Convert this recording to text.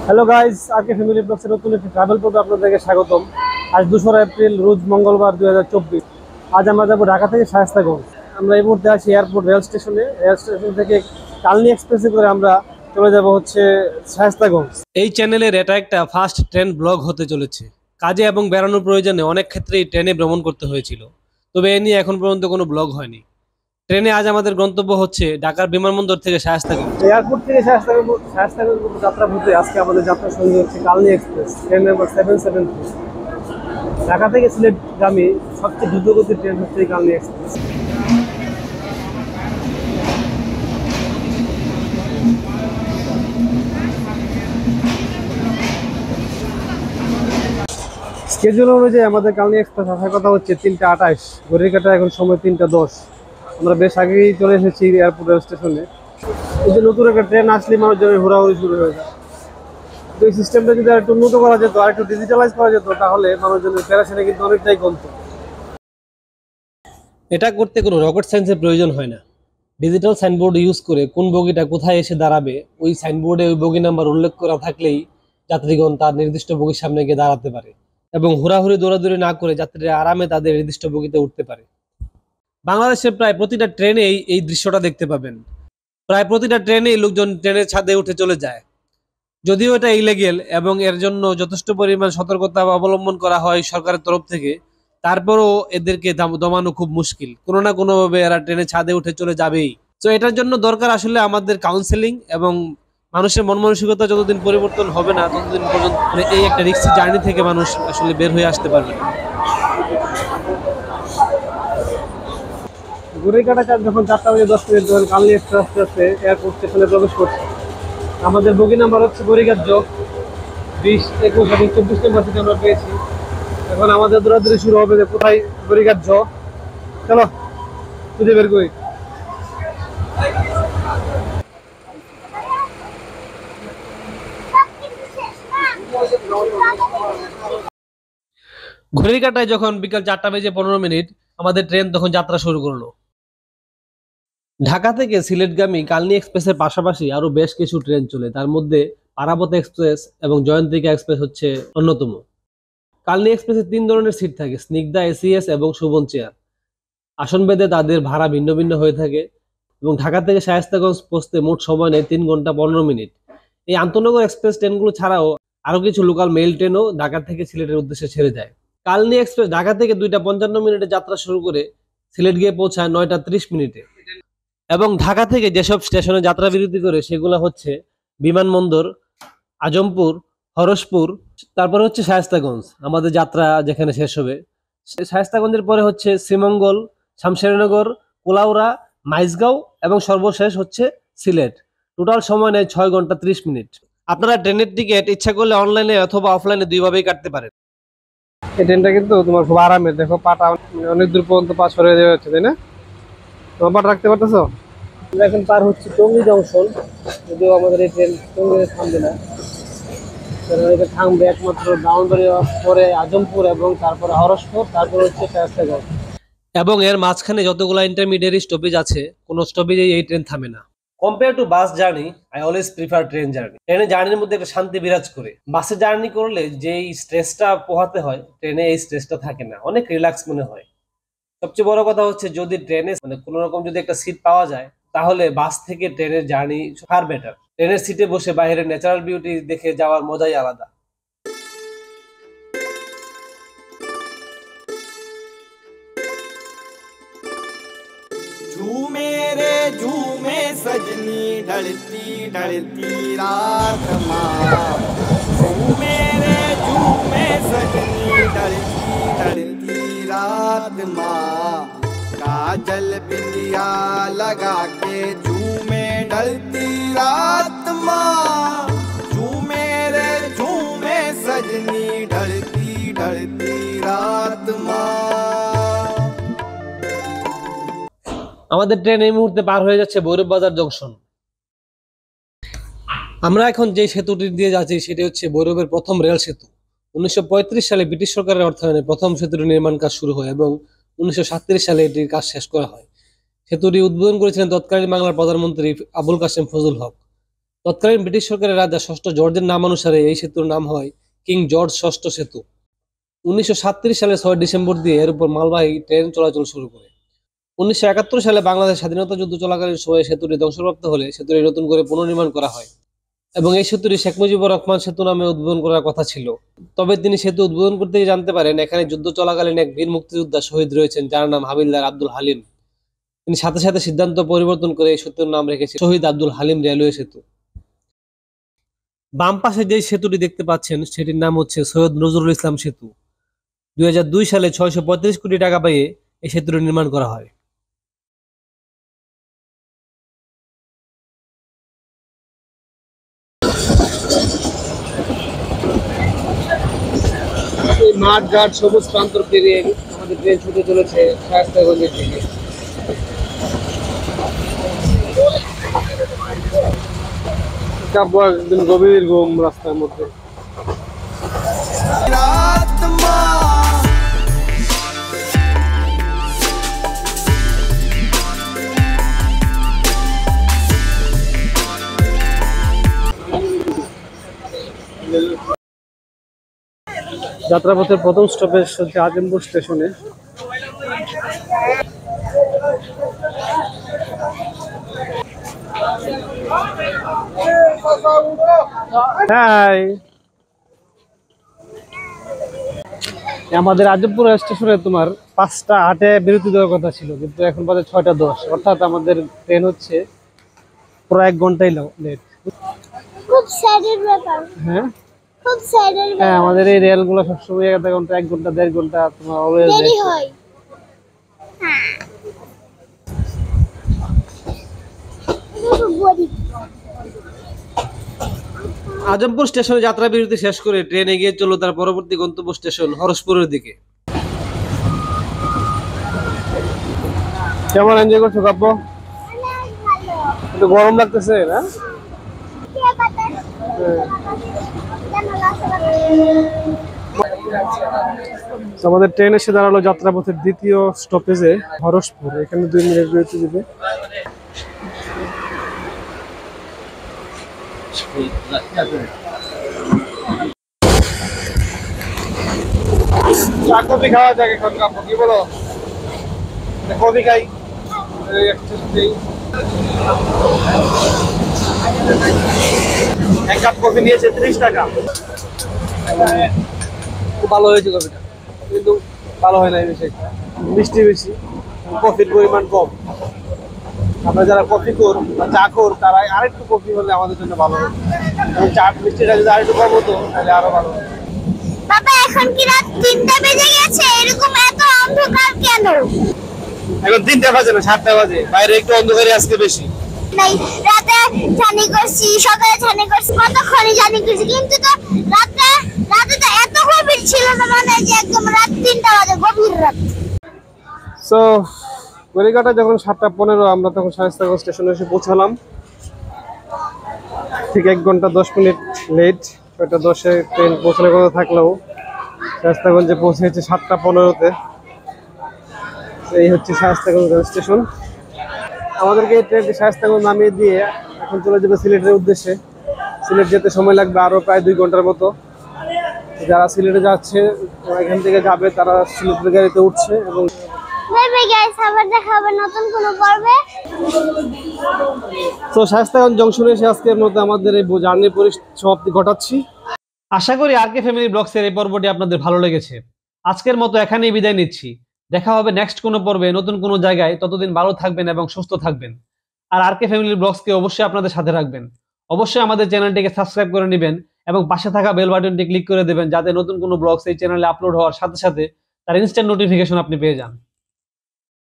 Hello guys, আরকে family ব্লগসের নতুন একটি travel পর্বে আপনাদেরকে স্বাগতম। আজ 2রা এপ্রিল, রোজ মঙ্গলবার 2024। আজ আমরা যাবো ঢাকা থেকে শায়েস্তাগঞ্জ। আমরা এই মুহূর্তে আছি এয়ারপোর্ট রেল স্টেশনে। রেল স্টেশন থেকে কালনি এক্সপ্রেসে করে আমরা চলে যাব হচ্ছে শায়েস্তাগঞ্জ। এই চ্যানেলের এটা একটা ফার্স্ট ট্রেন ব্লগ হতে চলেছে। কাজে এবং বেড়ানোর প্রয়োজনে অনেক ক্ষেত্রেই ট্রেনে ভ্রমণ করতে হয়েছিল, তবে এ নিয়ে এখন পর্যন্ত কোনো ব্লগ হয়নি। ট্রেনে আজ আমাদের গন্তব্য হচ্ছে ঢাকার বিমানবন্দর থেকে শায়েস্তাগঞ্জ। এয়ারপোর্ট থেকে শায়েস্তাগঞ্জ যাত্রা পথে আজকে আমাদের যাত্রা সঙ্গী হচ্ছে Kalni express, train number 773। Dhaka থেকে সিলেটগামী সবচেয়ে দ্রুতগতির ট্রেন হচ্ছে এই কালনি এক্সপ্রেস। স্কেজুল অনুযায়ী আমাদের কালনি এক্সপ্রেস আসার কথা হচ্ছে 3টা 28, ঘড়ির কাঁটা এখন সময় 3টা 10। আমরা বেশ আগেই চলে এসেছি এয়ারপোর্ট রেল স্টেশনে। এই যে নতুন একটা ট্রেন আসলে মানুষজনের হুড়াহুড়ি শুরু হয়ে যায়। তো এই সিস্টেমটা যদি আরেকটু উন্নত করা যেত, আরেকটু ডিজিটালাইজ করা যেত, তাহলে মানুষজনের প্যারাশানি কিন্তু অনেকটাই কমতো। এটা করতে কোনো রকেট সায়েন্সের প্রয়োজন হয় না। ডিজিটাল সাইনবোর্ড ইউজ করে কোন বগিটা কোথায় এসে দাঁড়াবে, ওই সাইনবোর্ডে ওই বগি নাম্বার উল্লেখ করা থাকলেই যাত্রীগণ তার নির্দিষ্ট বগির সামনে গিয়ে দাঁড়াতে পারে এবং হুড়াহুড়ি দৌড়াদৌড়ি না করে যাত্রীরা আরামে তাদের নির্দিষ্ট বগিতে উঠতে পারে। বাংলাদেশের প্রায় প্রতিটা ট্রেনেই এই দৃশ্যটা দেখতে পাবেন। প্রায় প্রতিটা ট্রেনেই লোকজন ট্রেনের ছাদে উঠে চলে যায়। যদিও এটা ইলিগেল এবং এর জন্য যথেষ্ট পরিমাণ সতর্কতা অবলম্বন করা হয় সরকারের তরফ থেকে, তারপরও এদেরকে দমানো খুব মুশকিল। কোনো না কোনোভাবে এরা ট্রেনে ছাদে উঠে চলে যাবেই। তো এটার জন্য দরকার আসলে আমাদের কাউন্সেলিং এবং মানুষের মন মানসিকতা যতদিন পরিবর্তন হবে না ততদিন পর্যন্ত এই একটা রিস্কি জার্নি থেকে মানুষ আসলে বের হয়ে আসতে পারবে না। ঘড়ির কাঁটা যখন 4টা 10 তখন কালনি এক্সপ্রেস আস্তে এয়ারপোর্ট স্টেশনে প্রবেশ করছে। আমাদের বগি নাম্বার হচ্ছে বরিগাজ্য 20, 21 এবং 24 নম্বর থেকে আমরা পেয়েছি। এখন আমাদের দৌড়াদৌড়ি শুরু হবে যে কোথায় বরিগাজ্য। চলো খুঁজে বের করি। ঘড়ির কাঁটায় যখন বিকাল 4টা 15 আমাদের ট্রেন তখন যাত্রা শুরু করলো। ঢাকা থেকে সিলেটগামী কালনী এক্সপ্রেসের পাশাপাশি আরো বেশ কিছু ট্রেন চলে, তার মধ্যে পারাবত এক্সপ্রেস এবং জয়ন্তিকা এক্সপ্রেস হচ্ছে অন্যতম। কালনী এক্সপ্রেসে 3 ধরনের সিট থাকে: স্নিগ্ধা, এসিএস এবং শোভন চেয়ার। আসন ভেদে তাদের ভাড়া ভিন্ন ভিন্ন হয়ে থাকে এবং ঢাকা থেকে শায়েস্তাগঞ্জ পৌঁছতে মোট সময় নেয় 3 ঘন্টা 15 মিনিট। এই আন্তনগর এক্সপ্রেস ট্রেনগুলো ছাড়াও আরো কিছু লোকাল মেইল ট্রেনও ঢাকা থেকে সিলেটের উদ্দেশ্যে ছেড়ে যায়। কালনী এক্সপ্রেস ঢাকা থেকে 2টা 55 যাত্রা শুরু করে সিলেট গিয়ে পৌঁছায় 9টা 30 এবং ঢাকা থেকে যেসব স্টেশনে যাত্রা বিরতি করে সেগুলো হচ্ছে বিমানবন্দর, আজমপুর, হরসপুর, তারপর হচ্ছে শায়েস্তাগঞ্জ। আমাদের যাত্রা যেখানে শেষ হবে শায়েস্তাগঞ্জের পরে হচ্ছে শ্রীমঙ্গল, শামশেরনগর, কোলাউড়া, মাইজগাঁও এবং সর্বশেষ হচ্ছে সিলেট। টোটাল সময় নেয় 6 ঘন্টা 30 মিনিট। আপনারা ট্রেনের টিকিট ইচ্ছা করলে অনলাইনে অথবা অফলাইনে দুইভাবেই কাটতে পারেন। এই ট্রেনটা কিন্তু তোমার খুব আরামের, দেখো পাটা অনেক দূর পর্যন্ত পা সরে যাচ্ছে, তাই না? তোমার পাটা রাখতে পারতেছো? আমরা এখন পার হচ্ছে টঙ্গী জংশন, যদিও আমাদের এই ট্রেন টঙ্গীতে থামবে না, কারণ এটা থামবে একমাত্র বাউন্ডারি পরে আজমপুর এবং তারপরে হরসপুর, তারপর হচ্ছে শায়েস্তাগঞ্জ। এবং এর মাঝখানে যতগুলো ইন্টারমিডিয়েট স্টপেজ আছে, কোনো স্টপেজে এই ট্রেন থামে না। Compare to bus journey, I always prefer train journey. ট্রেনের জার্নির মধ্যে একটা শান্তি বিরাজ করে। বাসে জার্নি করলে যেই স্ট্রেসটা পোহাতে হয়, ট্রেনে এই স্ট্রেসটা থাকে না, অনেক রিল্যাক্স মনে হয়। সবচেয়ে বড় কথা হচ্ছে যদি ট্রেনে কোনো রকম যদি একটা সিট পাওয়া যায়, তাহলে বাস থেকে ট্রেনের জার্নি ফার বেটার। ট্রেনের সিটে বসে বাইরের ন্যাচারাল বিউটি দেখে যাওয়ার মজাই আলাদা। झूमे रे झूमे सजनी ढलती ढलती रात माँ। झूमे रे झूमे सजनी ढलती ढलती रात माँ। काजल बिंदिया लगा के झूमे ढलती रात माँ। झूमे रे झूमे सजनी ढलती ढलती रात माँ। আমাদের ট্রেন এই মুহূর্তে পার হয়ে যাচ্ছে ভৈরব বাজার জংশন। আমরা এখন যে সেতুটি দিয়ে যাচ্ছি সেটি হচ্ছে ভৈরবের প্রথম রেল সেতু। 1935 সালে ব্রিটিশ সরকারের অর্থায়নে প্রথম সেতুটি নির্মাণ কাজ শুরু হয় এবং 1937 সালে এটির কাজ শেষ করা হয়। সেতুটি উদ্বোধন করেছিলেন তৎকালীন বাংলার প্রধানমন্ত্রী আবুল কাসেম ফজল হক। তৎকালীন ব্রিটিশ সরকারের রাজা ষষ্ঠ জর্জের নামানুসারে এই সেতুর নাম হয় কিং জর্জ ষষ্ঠ সেতু। 1937 সালে 6 ডিসেম্বর দিয়ে এর উপর মালবাহী ট্রেন চলাচল শুরু করে। 1971 সালে বাংলাদেশ স্বাধীনতা যুদ্ধ চলাকালীন সময়ে সেতুটি ধ্বংসপ্রাপ্ত হলে সেতুটি নতুন করে পুনর্নির্মাণ করা হয় এবং এই সেতুটি শেখ মুজিবুর রহমান সেতু নামে উদ্বোধন করার কথা ছিল। তবে তিনি সেতু উদ্বোধন করতে গিয়ে জানতে পারেন এখানে যুদ্ধ চলাকালীন এক বীর মুক্তিযোদ্ধা শহীদ রয়েছেন যার নাম হাবিলদার আব্দুল হালিম। তিনি সাথে সাথে সিদ্ধান্ত পরিবর্তন করে এই সেতুর নাম রেখেছেন শহীদ আব্দুল হালিম রেলওয়ে সেতু। বাম পাশে যে সেতুটি দেখতে পাচ্ছেন সেটির নাম হচ্ছে সৈয়দ নজরুল ইসলাম সেতু। 2002 সালে 635 কোটি টাকা ব্যয়ে এই সেতুটি নির্মাণ করা হয়। এই মাঠ ঘাট সবুজ প্রান্তর পেরিয়ে আমাদের ট্রেন ছুটে চলেছে শায়েস্তাগঞ্জের দিকে। একদিন গভীর ঘুম রাস্তার মধ্যে। रात माँ যাত্রাপথের প্রথম স্টপেজ হচ্ছে আজিমপুর স্টেশনে। আমাদের আজিমপুর স্টেশনে তোমার 5টা 8-এ বিরতি দেওয়ার কথা ছিল, কিন্তু এখন বাজে 6টা 10, অর্থাৎ আমাদের ট্রেন হচ্ছে পুরো 1 ঘন্টাই লেট। খুব স্যাডের ব্যাপার, হ্যাঁ খুব স্যাডের হ্যাঁ, ব্যাপার। আমাদের এই রেলগুলো সবসময় 1 ঘন্টা 1 ঘন্টা 1.5 ঘন্টা তোমার অলওয়েজ দেরি হয়। হ্যাঁ, খুব গরিব। আজমপুর স্টেশনে যাত্রা বিরতি শেষ করে ট্রেন এগিয়ে চলল তার পরবর্তী গন্তব্য স্টেশন হরসপুরের দিকে। কেমন এনজয় করছো কাব্য? অনেক ভালো। একটু গরম লাগতেছে না? কে বাতাস? জানালা আছে। আমাদের ট্রেন এসে দাঁড়ালো যাত্রাপথের দ্বিতীয় স্টপেজে হরসপুর। এখানে 2 মিনিট বিরতি দিবে। চা কফি খাওয়া যাক এখন কাব্য, কি বলো? কফি খাই, এক কাপ কফি নিয়েছে 30 টাকা। খুব ভালো হয়েছে কফিটা, কিন্তু ভালো হয় নাই বেশি, মিষ্টি বেশি, কফির পরিমাণ কম। আমরা যারা কফি কর বা চা কর তারা আরেকটু কফি হলে আমাদের জন্য ভালো হবে, এবং চা মিষ্টিটা যদি আরেকটু কম হতো তাহলে আরো ভালো হতো। বাবা, এখন কি রাত 3টা বেজে গেছে? এরকম এত অন্ধকার কেন? এখন 3টা বাজে না, 7টা বাজে, বাইরে একটু অন্ধকারে আজকে বেশি। নাই, রাতে জানি করছি, সকালে জানি করছি, কতক্ষণই জানি করছি, কিন্তু তো রাতে তো এত গভীর ছিল না, মানে যে একদম রাত 3টা বাজে, গভীর রাত। সো গড়িকাটা যখন 7টা 15, আমরা তখন শায়েস্তাগঞ্জ স্টেশনে এসে পৌঁছালাম। ঠিক 1 ঘন্টা 10 মিনিট লেট। 6টা 10-এ ট্রেন পৌঁছানোর কথা থাকলেও শায়েস্তাগঞ্জে পৌঁছেছে 7টা 15-তে। এই হচ্ছে শায়েস্তাগঞ্জ রেল স্টেশন। আমাদেরকে এই ট্রেনটি শায়েস্তাগঞ্জ নামিয়ে দিয়ে এখন চলে যাবে সিলেটের উদ্দেশ্যে। সিলেট যেতে সময় লাগবে আরো প্রায় 2 ঘন্টার মতো। যারা সিলেটে যাচ্ছে, এখান থেকে যাবে, তারা সিলেটের গাড়িতে উঠছে এবং বাই বাই গাইস, আবার দেখা হবে নতুন কোনো পর্বে। তো শায়েস্তাগঞ্জ জংশনে এসে আজকের মতো আমাদের এই জার্নির সমাপ্তি ঘটাচ্ছি। আশা করি আর কে ফ্যামিলি ব্লগসের এই পর্বটি আপনাদের ভালো লেগেছে। আজকের মতো এখানেই বিদায় নিচ্ছি। দেখা হবে নেক্সট কোনো পর্বে নতুন কোনো জায়গায়। ততদিন ভালো থাকবেন এবং সুস্থ থাকবেন। আর কে ফ্যামিলি ব্লগসকে অবশ্যই আপনাদের সাথে রাখবেন। অবশ্যই আমাদের চ্যানেলটিকে সাবস্ক্রাইব করে নেবেন এবং পাশে থাকা বেল বাটনটি ক্লিক করে দেবেন, যাতে নতুন কোনো ব্লগস এই চ্যানেলে আপলোড হওয়ার সাথে সাথে তার ইনস্ট্যান্ট নোটিফিকেশন আপনি পেয়ে যান।